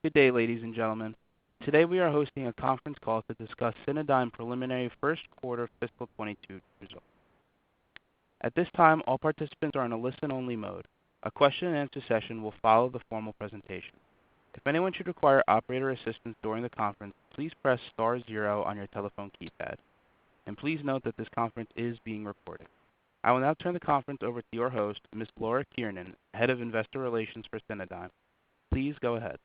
Good day, ladies and gentlemen. Today we are hosting a conference call to discuss Cinedigm preliminary first quarter fiscal 22 results. At this time, all participants are in a listen-only mode. A question and answer session will follow the formal presentation. If anyone should require operator assistance during the conference, please press star 0 on your telephone keypad. And please note that this conference is being recorded. I will now turn the conference over to your host, Ms. Laura Kiernan, Head of Investor Relations for Cinedigm. Please go ahead.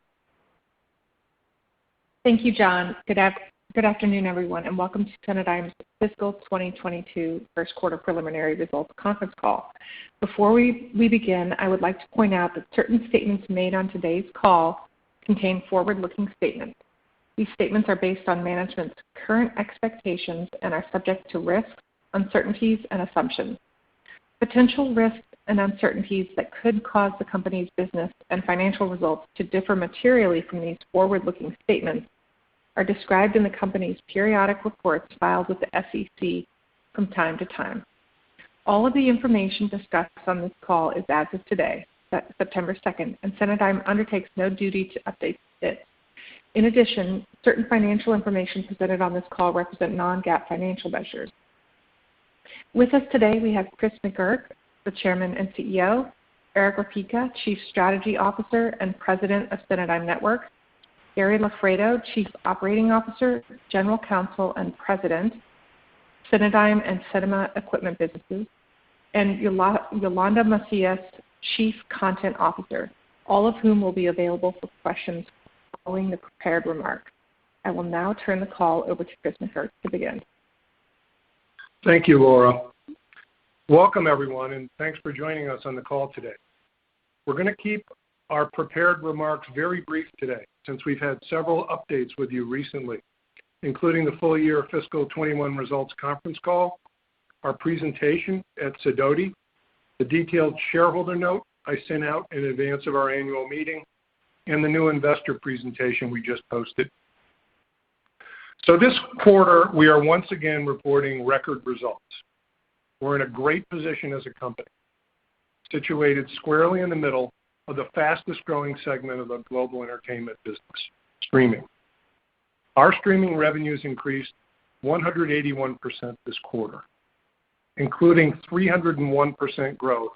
Thank you, John. Good afternoon, everyone, and welcome to Cinedigm's fiscal 2022 first quarter preliminary results conference call. Before we begin, I would like to point out that certain statements made on today's call contain forward-looking statements. These statements are based on management's current expectations and are subject to risks, uncertainties, and assumptions. Potential risks and uncertainties that could cause the company's business and financial results to differ materially from these forward-looking statements are described in the company's periodic reports filed with the SEC from time to time. All of the information discussed on this call is as of today, September 2nd, and Cinedigm undertakes no duty to update it. In addition, certain financial information presented on this call represent non-GAAP financial measures. With us today, we have Chris McGurk, the Chairman and CEO, Eric Rapika, Chief Strategy Officer and President of Cinedigm Networks, Gary Lafredo, Chief Operating Officer, General Counsel and President, Cinedigm and Cinema Equipment Businesses, and Yolanda Macias, Chief Content Officer, all of whom will be available for questions following the prepared remarks. I will now turn the call over to Chris McGurk to begin. Thank you, Laura. Welcome, everyone, and thanks for joining us on the call today. We're going to keep our prepared remarks very brief today, since we've had several updates with you recently, including the full year fiscal 21 results conference call, our presentation at Sidoti, the detailed shareholder note I sent out in advance of our annual meeting, and the new investor presentation we just posted. So this quarter, we are once again reporting record results. We're in a great position as a company, situated squarely in the middle of the fastest growing segment of the global entertainment business, streaming. Our streaming revenues increased 181% this quarter, including 301% growth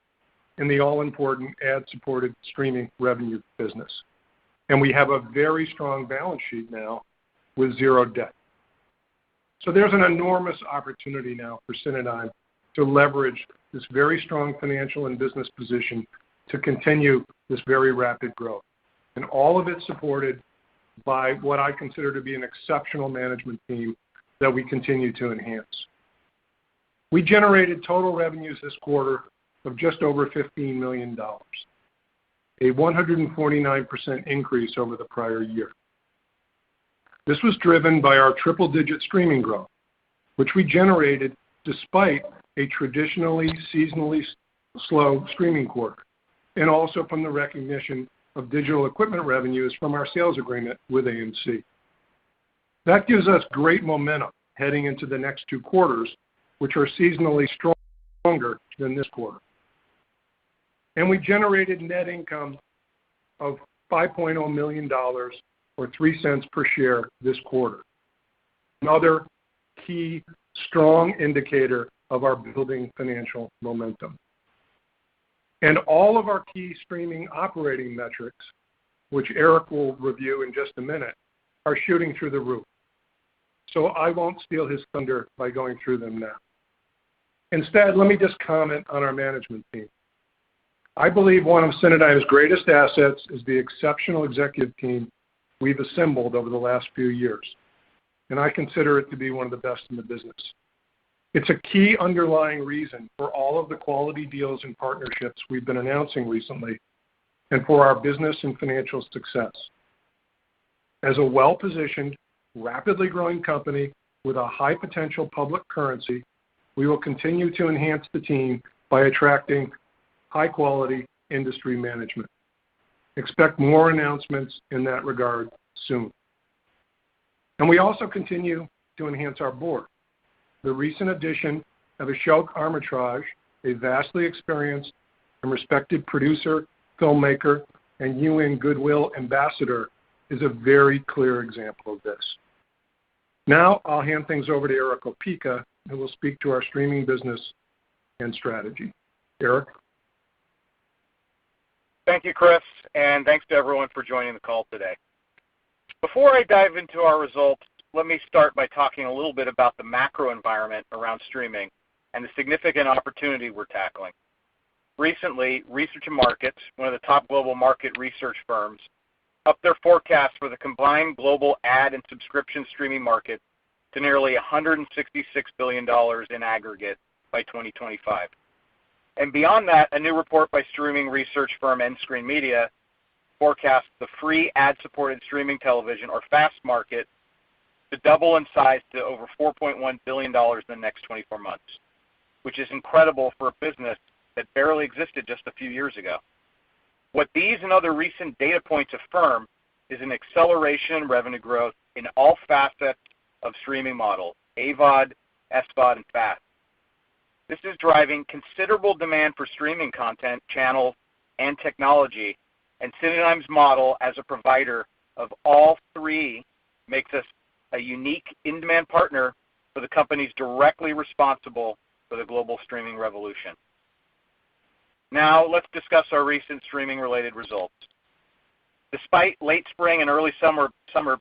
in the all-important ad-supported streaming revenue business. And we have a very strong balance sheet now with zero debt. So there's an enormous opportunity now for Cinedigm to leverage this very strong financial and business position to continue this very rapid growth. And all of it supported by what I consider to be an exceptional management team that we continue to enhance. We generated total revenues this quarter of just over $15 million, a 149% increase over the prior year. This was driven by our triple-digit streaming growth, which we generated despite a traditionally seasonally slow streaming quarter, and also from the recognition of digital equipment revenues from our sales agreement with AMC. That gives us great momentum heading into the next two quarters, which are seasonally stronger than this quarter. And we generated net income of $5.0 million, or 3 cents per share this quarter. Another key strong indicator of our building financial momentum. And all of our key streaming operating metrics, which Eric will review in just a minute, are shooting through the roof. So I won't steal his thunder by going through them now. Instead, let me just comment on our management team. I believe one of Cinedigm's greatest assets is the exceptional executive team we've assembled over the last few years, and I consider it to be one of the best in the business. It's a key underlying reason for all of the quality deals and partnerships we've been announcing recently, and for our business and financial success. As a well-positioned, rapidly growing company with a high potential public currency, we will continue to enhance the team by attracting high-quality industry management. Expect more announcements in that regard soon. And we also continue to enhance our board. The recent addition of Ashok Armitage, a vastly experienced and respected producer, filmmaker, and UN Goodwill ambassador, is a very clear example of this. Now I'll hand things over to Eric Opeka, who will speak to our streaming business and strategy. Eric? Thank you, Chris, and thanks to everyone for joining the call today. Before I dive into our results, let me start by talking a little bit about the macro environment around streaming and the significant opportunity we're tackling. Recently, Research and Markets, one of the top global market research firms, upped their forecast for the combined global ad and subscription streaming market to nearly $166 billion in aggregate by 2025. And beyond that, a new report by streaming research firm Endscreen Media forecasts the free ad-supported streaming television, or FAST market, to double in size to over $4.1 billion in the next 24 months, which is incredible for a business that barely existed just a few years ago. What these and other recent data points affirm is an acceleration in revenue growth in all facets of streaming models, AVOD, SVOD, and FAST. This is driving considerable demand for streaming content, channels, and technology, and Cinedigm's model as a provider of all three makes us a unique in-demand partner for the companies directly responsible for the global streaming revolution. Now let's discuss our recent streaming-related results. Despite late spring and early summer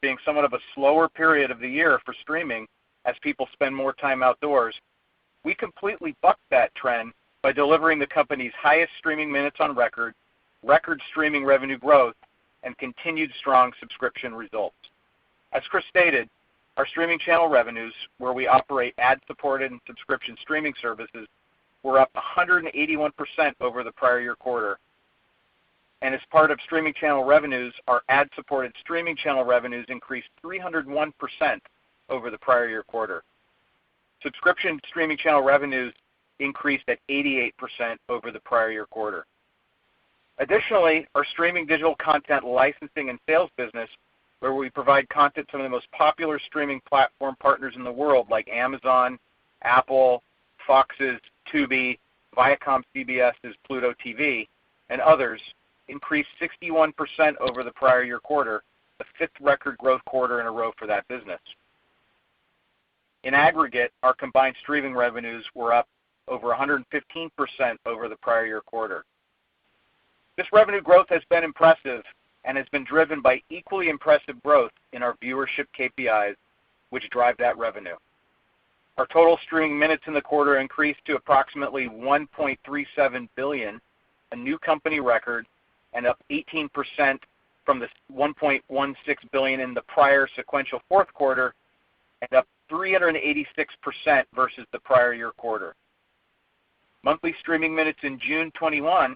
being somewhat of a slower period of the year for streaming as people spend more time outdoors, we completely bucked that trend by delivering the company's highest streaming minutes on record streaming revenue growth, and continued strong subscription results. As Chris stated, our streaming channel revenues, where we operate ad-supported and subscription streaming services, were up 181% over the prior year quarter. And as part of streaming channel revenues, our ad-supported streaming channel revenues increased 301% over the prior year quarter. Subscription streaming channel revenues increased at 88% over the prior year quarter. Additionally, our streaming digital content licensing and sales business, where we provide content to some of the most popular streaming platform partners in the world like Amazon, Apple, Fox's Tubi, Viacom CBS's Pluto TV, and others, increased 61% over the prior year quarter, the fifth record growth quarter in a row for that business. In aggregate, our combined streaming revenues were up over 115% over the prior year quarter. This revenue growth has been impressive and has been driven by equally impressive growth in our viewership KPIs, which drive that revenue. Our total streaming minutes in the quarter increased to approximately 1.37 billion, a new company record, and up 18% from the 1.16 billion in the prior sequential fourth quarter, and up 386% versus the prior year quarter. Monthly streaming minutes in June 21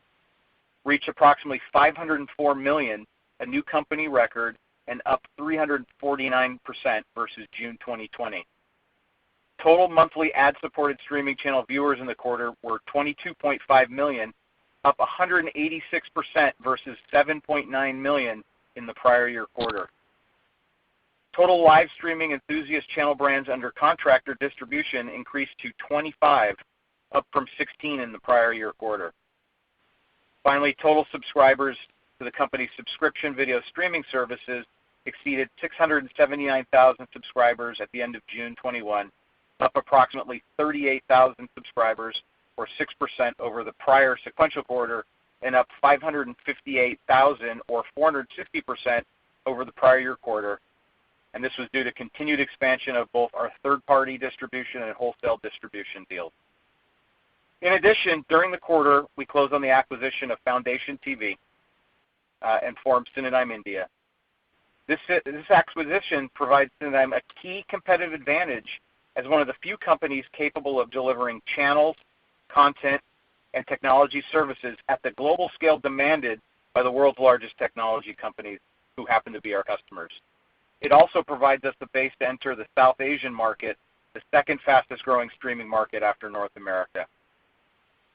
reached approximately 504 million, a new company record, and up 349% versus June 2020. Total monthly ad-supported streaming channel viewers in the quarter were 22.5 million, up 186% versus 7.9 million in the prior year quarter. Total live streaming enthusiast channel brands under contract or distribution increased to 25, up from 16 in the prior year quarter. Finally, total subscribers to the company's subscription video streaming services exceeded 679,000 subscribers at the end of June 21, up approximately 38,000 subscribers, or 6% over the prior sequential quarter, and up 558,000, or 460% over the prior year quarter. And this was due to continued expansion of both our third-party distribution and wholesale distribution deals. In addition, during the quarter, we closed on the acquisition of Foundation TV and formed Cinedigm India. This acquisition provides Cinedigm a key competitive advantage as one of the few companies capable of delivering channels, content, and technology services at the global scale demanded by the world's largest technology companies who happen to be our customers. It also provides us the base to enter the South Asian market, the second fastest growing streaming market after North America.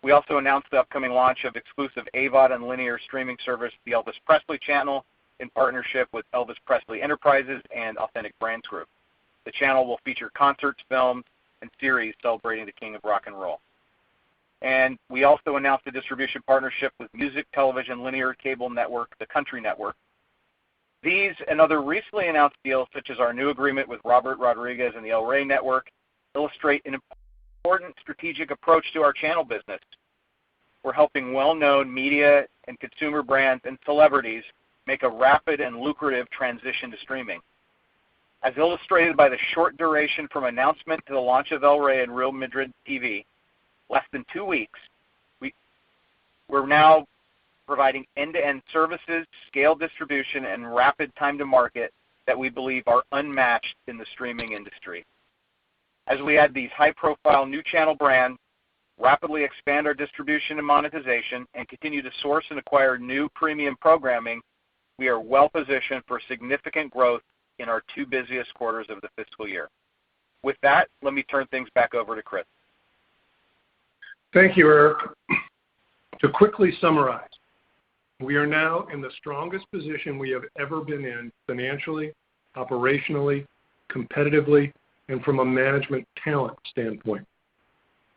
We also announced the upcoming launch of exclusive AVOD and linear streaming service, the Elvis Presley Channel, in partnership with Elvis Presley Enterprises and Authentic Brands Group. The channel will feature concerts, films, and series celebrating the king of rock and roll. And we also announced a distribution partnership with music television linear cable network, the Country Network. These and other recently announced deals, such as our new agreement with Robert Rodriguez and the El Rey Network, illustrate an important strategic approach to our channel business. We're helping well-known media and consumer brands and celebrities make a rapid and lucrative transition to streaming. As illustrated by the short duration from announcement to the launch of El Rey and Real Madrid TV, less than 2 weeks, we're now providing end-to-end services, scale distribution, and rapid time to market that we believe are unmatched in the streaming industry. As we add these high-profile new channel brands, rapidly expand our distribution and monetization, and continue to source and acquire new premium programming, we are well positioned for significant growth in our 2 busiest quarters of the fiscal year. With that, let me turn things back over to Chris. Thank you, Eric. To quickly summarize, we are now in the strongest position we have ever been in financially, operationally, competitively, and from a management talent standpoint.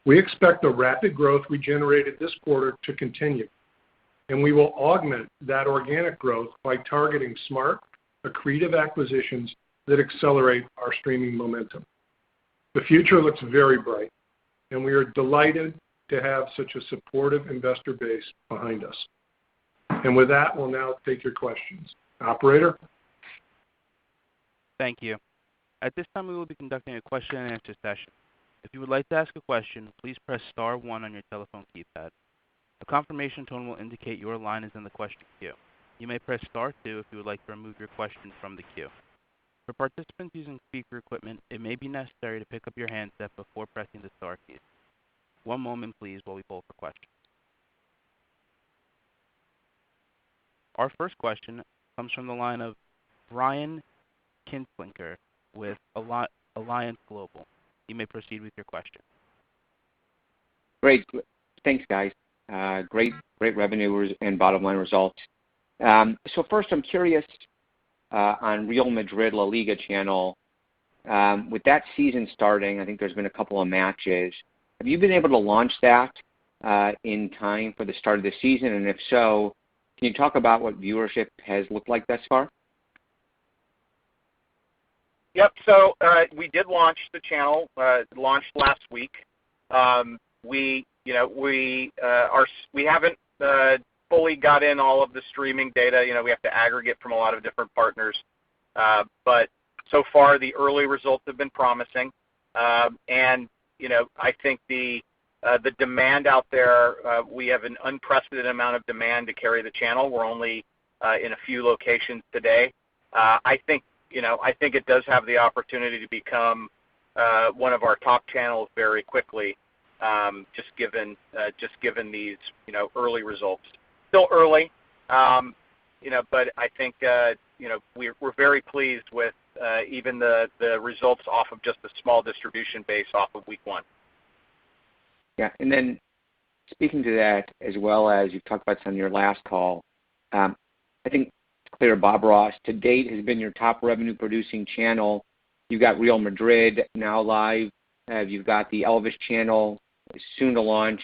We expect the rapid growth we generated this quarter to continue, and we will augment that organic growth by targeting smart, accretive acquisitions that accelerate our streaming momentum. The future looks very bright, and we are delighted to have such a supportive investor base behind us. And with that, we'll now take your questions. Operator? Thank you. At this time, we will be conducting a question and answer session. If you would like to ask a question, please press star 1 on your telephone keypad. A confirmation tone will indicate your line is in the question queue. You may press star 2 if you would like to remove your question from the queue. For participants using speaker equipment, it may be necessary to pick up your handset before pressing the star keys. One moment, please, while we poll for questions. Our first question comes from the line of Brian Kinstlinger with Alliance Global. You may proceed with your question. Great. Thanks, guys. Great revenue and bottom line results. So first, I'm curious on Real Madrid La Liga channel. With that season starting, I think there's been a couple of matches. Have you been able to launch that in time for the start of the season? And if so, can you talk about what viewership has looked like thus far? Yep. So we did launch the channel. Launched last week. We haven't fully got in all of the streaming data. We have to aggregate from a lot of different partners. But so far, the early results have been promising. And I think the demand out there, we have an unprecedented amount of demand to carry the channel. We're only in a few locations today. I think it does have the opportunity to become one of our top channels very quickly, just given these early results. Still early, but I think we're very pleased with even the results off of just a small distribution base off of week 1. Yeah, and then speaking to that, as well as you've talked about this on your last call, I think it's clear Bob Ross to date has been your top revenue producing channel. You've got Real Madrid now live. You've got the Elvis channel soon to launch.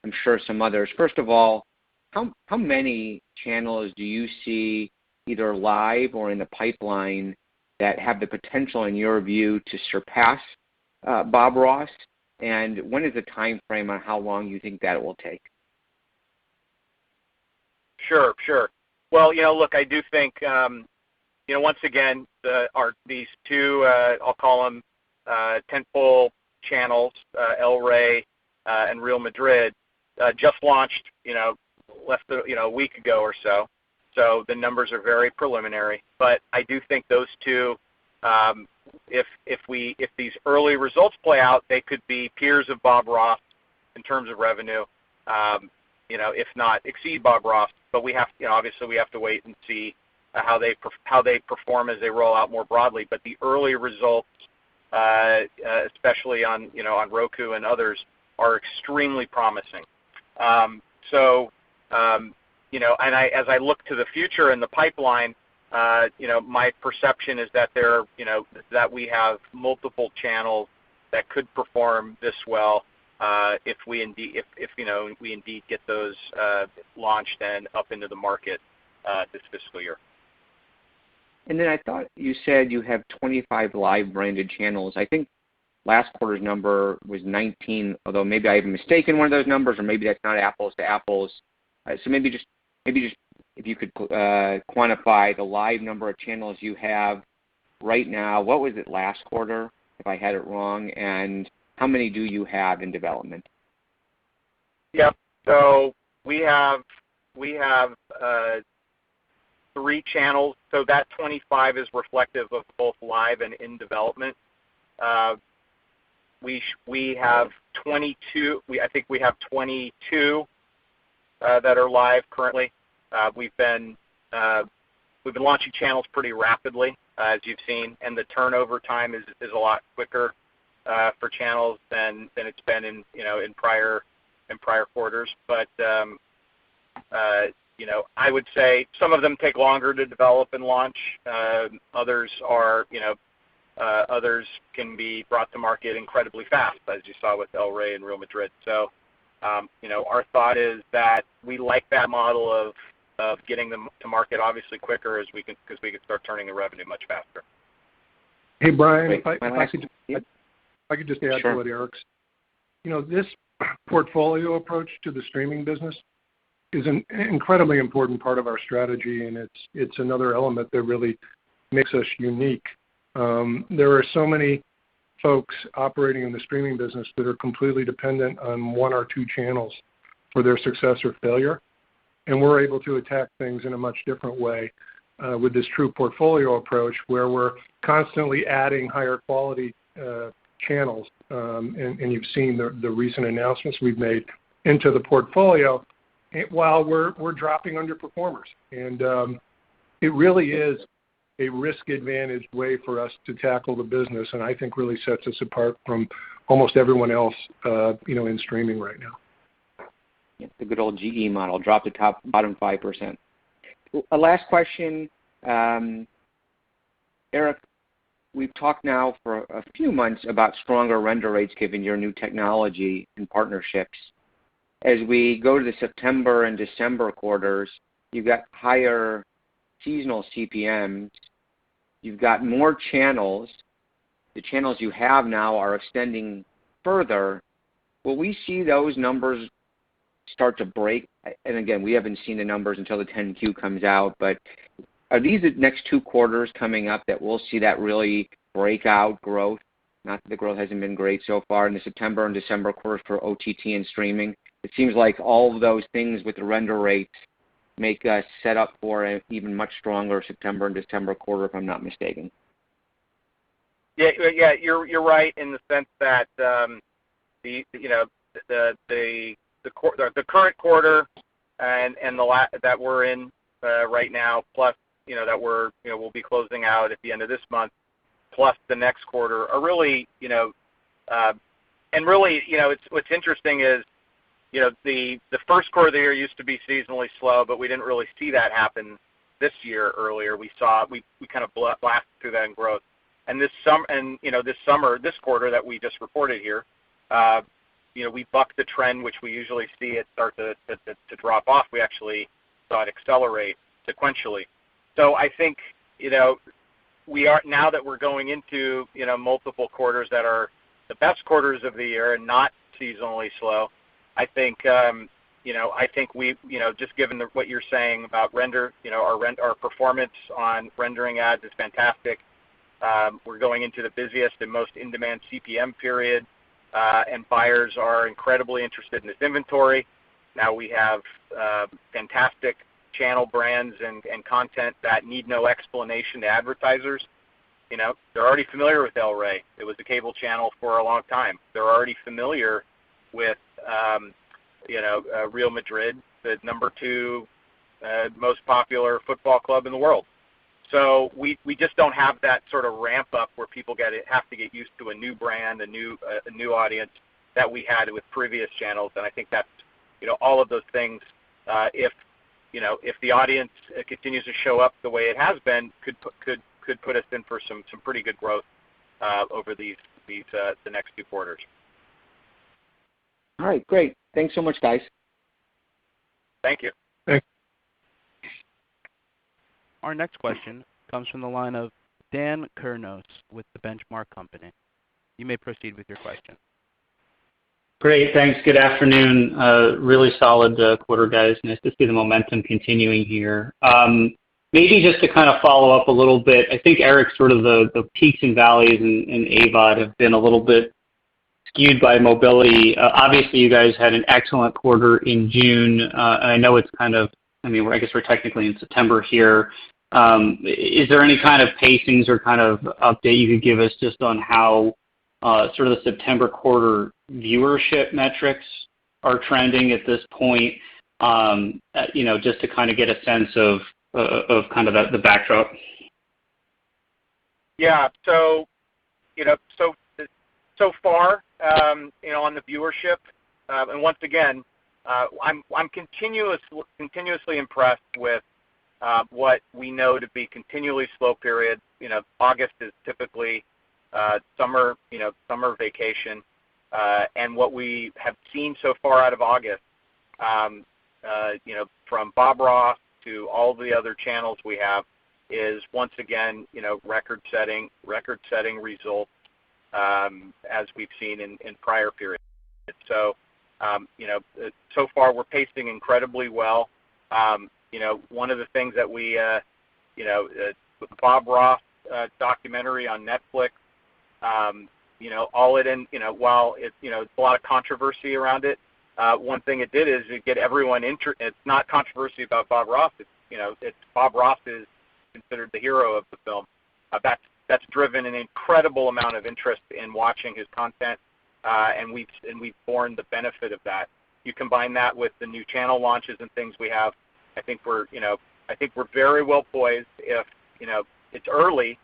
I'm sure some others. First of all, how many channels do you see either live or in the pipeline that have the potential, in your view, to surpass Bob Ross? And when is the time frame on how long you think that will take? Sure. Well, look, I do think, once again, these two, I'll call them tentpole channels, El Rey and Real Madrid, just launched, less than a week ago or so. So the numbers are very preliminary. But I do think those two, if these early results play out, they could be peers of Bob Ross in terms of revenue. If not exceed Bob Ross. But we have, obviously, we have to wait and see how they perform as they roll out more broadly. But the early results, especially on Roku and others, are extremely promising. And as I look to the future in the pipeline, my perception is that that we have multiple channels that could perform this well if we indeed get those launched and up into the market this fiscal year. And then I thought you said you have 25 live branded channels. I think last quarter's number was 19, although maybe I have mistaken one of those numbers, or maybe that's not apples to apples. So maybe just if you could quantify the live number of channels you have right now. What was it last quarter, if I had it wrong, and how many do you have in development? Yep. So we have 3 channels. So that 25 is reflective of both live and in development. We have 22. I think we have 22 that are live currently. We've been launching channels pretty rapidly, as you've seen, and the turnover time is a lot quicker for channels than it's been in prior quarters. But I would say some of them take longer to develop and launch. Others can be brought to market incredibly fast, as you saw with El Rey and Real Madrid. So, our thought is that we like that model of getting them to market obviously quicker because we can start turning the revenue much faster. Hey, Brian, Great. if I could just add Sure. to what Eric's. This portfolio approach to the streaming business is an incredibly important part of our strategy, and it's another element that really makes us unique. There are so many folks operating in the streaming business that are completely dependent on 1 or 2 channels for their success or failure, and we're able to attack things in a much different way with this true portfolio approach, where we're constantly adding higher quality channels, and you've seen the recent announcements we've made into the portfolio, while we're dropping underperformers. And it really is a risk-advantaged way for us to tackle the business, and I think really sets us apart from almost everyone else, in streaming right now. Yeah, the good old GE model, drop the bottom 5%. A last question, Eric. We've talked now for a few months about stronger render rates given your new technology and partnerships. As we go to the September and December quarters, you've got higher seasonal CPMs. You've got more channels. The channels you have now are extending further. Will we see those numbers start to break? And again, we haven't seen the numbers until the 10Q comes out, but are these the next 2 quarters coming up that we'll see that really breakout growth? Not that the growth hasn't been great so far in the September and December quarters for OTT and streaming. It seems like all of those things with the render rates make us set up for an even much stronger September and December quarter, if I'm not mistaken. Yeah, you're right in the sense that the current quarter and that we're in right now, plus that we'll be closing out at the end of this month, plus the next quarter are really it's what's interesting is the first quarter of the year used to be seasonally slow, but we didn't really see that happen this year. Earlier we kind of blasted through that in growth, and this quarter that we just reported here, we bucked the trend which we usually see it start to drop off. We actually saw it accelerate sequentially. So I think we are, now that we're going into multiple quarters that are the best quarters of the year and not seasonally slow. I think we just given what you're saying about render, our performance on rendering ads is fantastic. We're going into the busiest and most in-demand CPM period, and buyers are incredibly interested in this inventory. Now we have fantastic channel brands and content that need no explanation to advertisers. They're already familiar with El Rey. It was a cable channel for a long time. They're already familiar with Real Madrid, the number 2 most popular football club in the world. So we just don't have that sort of ramp up where people have to get used to a new brand, a new audience that we had with previous channels. And I think that's all of those things. If the audience continues to show up the way it has been, could put us in for some pretty good growth over the next 2 quarters. All right, great. Thanks so much, guys. Thank you. Thanks. Our next question comes from the line of Dan Kurnos with The Benchmark Company. You may proceed with your question. Great, thanks. Good afternoon. Really solid quarter, guys. Nice to see the momentum continuing here. Maybe just to kind of follow up a little bit, I think, Eric, sort of the peaks and valleys in AVOD have been a little bit skewed by mobility. Obviously, you guys had an excellent quarter in June, and I know it's kind of, I guess we're technically in September here. Is there any kind of pacings or kind of update you could give us just on how sort of the September quarter viewership metrics are trending at this point, just to kind of get a sense of kind of the backdrop? Yeah, so far, on the viewership, and once again, I'm continuously impressed with what we know to be continually slow periods. August is typically summer vacation, and what we have seen so far out of August, from Bob Ross to all the other channels we have, is once again, record-setting results as we've seen in prior periods. So, so far we're pacing incredibly well. One of the things that we, with the Bob Ross documentary on Netflix, all it in, while it's a lot of controversy around it, one thing it did is it get everyone it's not controversy about Bob Ross. It's Bob Ross is considered the hero of the film. That's driven an incredible amount of interest in watching his content, and we've borne the benefit of that. You combine that with the new channel launches and things we have. I think we're very well poised. If it's early,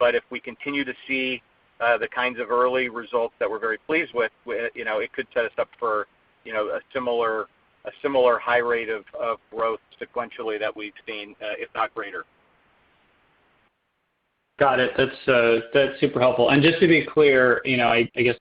but if we continue to see the kinds of early results that we're very pleased with, it could set us up for a similar high rate of growth sequentially that we've seen, if not greater. Got it. That's super helpful. And just to be clear, I guess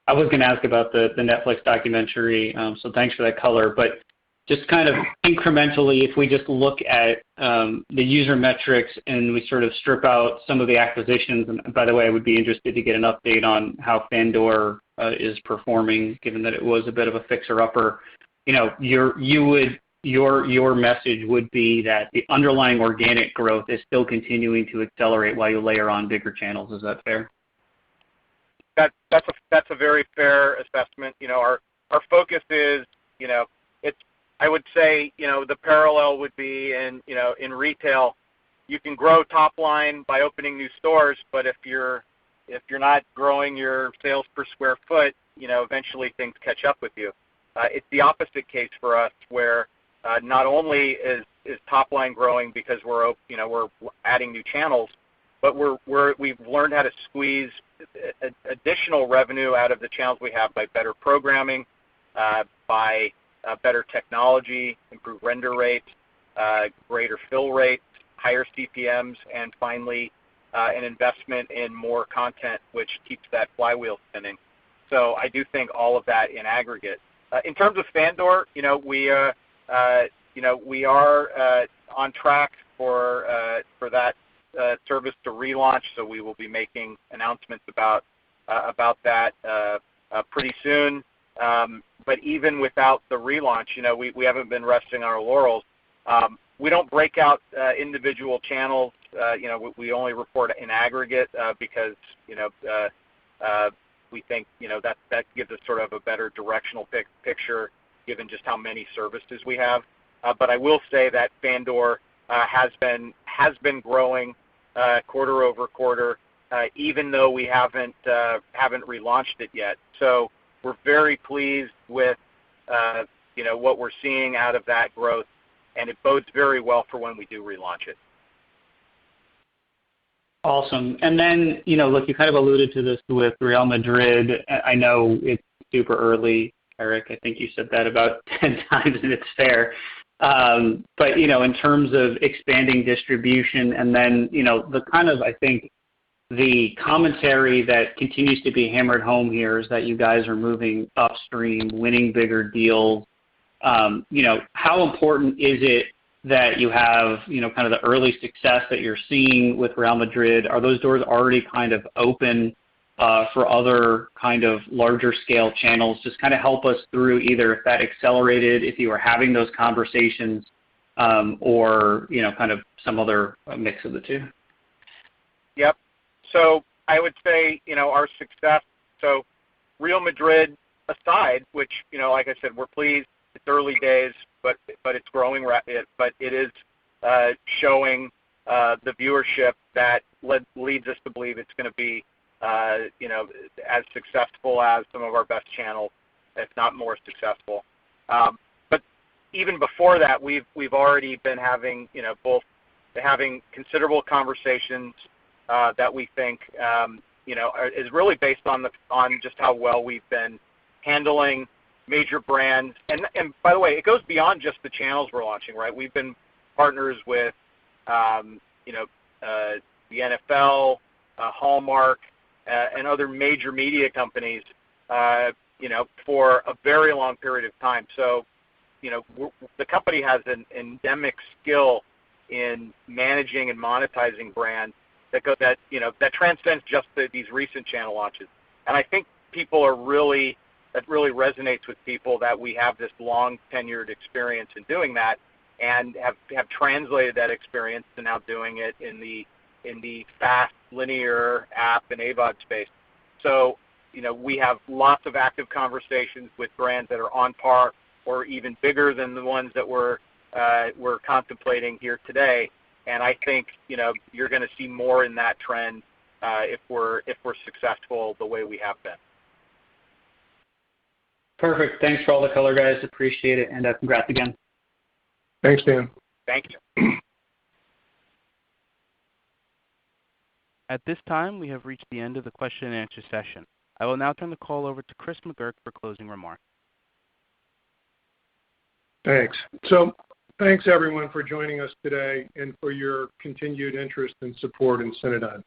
I was going to ask about the Netflix documentary, so thanks for that color. But just kind of incrementally, if we just look at the user metrics and we sort of strip out some of the acquisitions, and by the way, I would be interested to get an update on how Fandor is performing, given that it was a bit of a fixer-upper. Your message would be that the underlying organic growth is still continuing to accelerate while you layer on bigger channels. Is that fair? That's a very fair assessment. Our focus is, I would say, the parallel would be in retail, you can grow top line by opening new stores, but if you're not growing your sales per square foot, eventually things catch up with you. It's the opposite case for us, where not only is top line growing because we're adding new channels, but we've learned how to squeeze additional revenue out of the channels we have by better programming, by better technology, improved render rates, greater fill rates, higher CPMs, and finally an investment in more content, which keeps that flywheel spinning. So I do think all of that in aggregate. In terms of Fandor, we are on track for that service to relaunch. So we will be making announcements about that pretty soon. But even without the relaunch, we haven't been resting on our laurels. We don't break out individual channels. We only report in aggregate because we think that gives us sort of a better directional picture, given just how many services we have. But I will say that Fandor has been growing quarter over quarter, even though we haven't relaunched it yet. So we're very pleased with what we're seeing out of that growth, and it bodes very well for when we do relaunch it. Awesome. And then, look, you kind of alluded to this with Real Madrid. I know it's super early, Eric. I think you said that about 10 times, and it's fair. But, in terms of expanding distribution, and then, the kind of, I think, the commentary that continues to be hammered home here is that you guys are moving upstream, winning bigger deals. How important is it that you have, kind of the early success that you're seeing with Real Madrid, are those doors already kind of open for other kind of larger scale channels? Just kind of help us through either if that accelerated, if you were having those conversations, or, kind of some other mix of the two. Yep. So I would say, our success, so Real Madrid aside, which, like I said, we're pleased. It's early days, but it's growing, but it is showing the viewership that leads us to believe it's going to be, as successful as some of our best channels, if not more successful. But even before that, we've already been having, both having considerable conversations that we think, is really based on just how well we've been handling major brands. And by the way, it goes beyond just the channels we're launching, right? We've been partners with, the NFL, Hallmark, and other major media companies, for a very long period of time. So, the company has an endemic skill in managing and monetizing brands that transcends just these recent channel launches. And I think that really resonates with people that we have this long tenured experience in doing that, and have translated that experience to now doing it in the fast linear app and AVOD space. So, we have lots of active conversations with brands that are on par or even bigger than the ones that we're contemplating here today. And I think, you're going to see more in that trend if we're successful the way we have been. Perfect. Thanks for all the color, guys. Appreciate it, and congrats again. Thanks, Dan. Thank you. At this time, we have reached the end of the question and answer session. I will now turn the call over to Chris McGurk for closing remarks. Thanks. So thanks, everyone, for joining us today and for your continued interest and support in Cinedigm.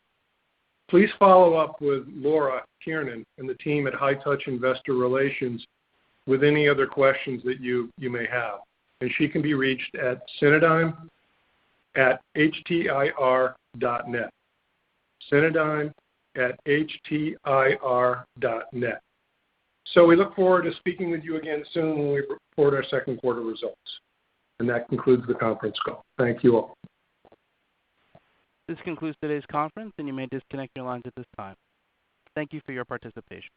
Please follow up with Laura Kiernan and the team at High Touch Investor Relations with any other questions that you may have. And she can be reached at cinedigm@htir.net. cinedigm@htir.net. So we look forward to speaking with you again soon when we report our second quarter results. And that concludes the conference call. Thank you all. This concludes today's conference, and you may disconnect your lines at this time. Thank you for your participation.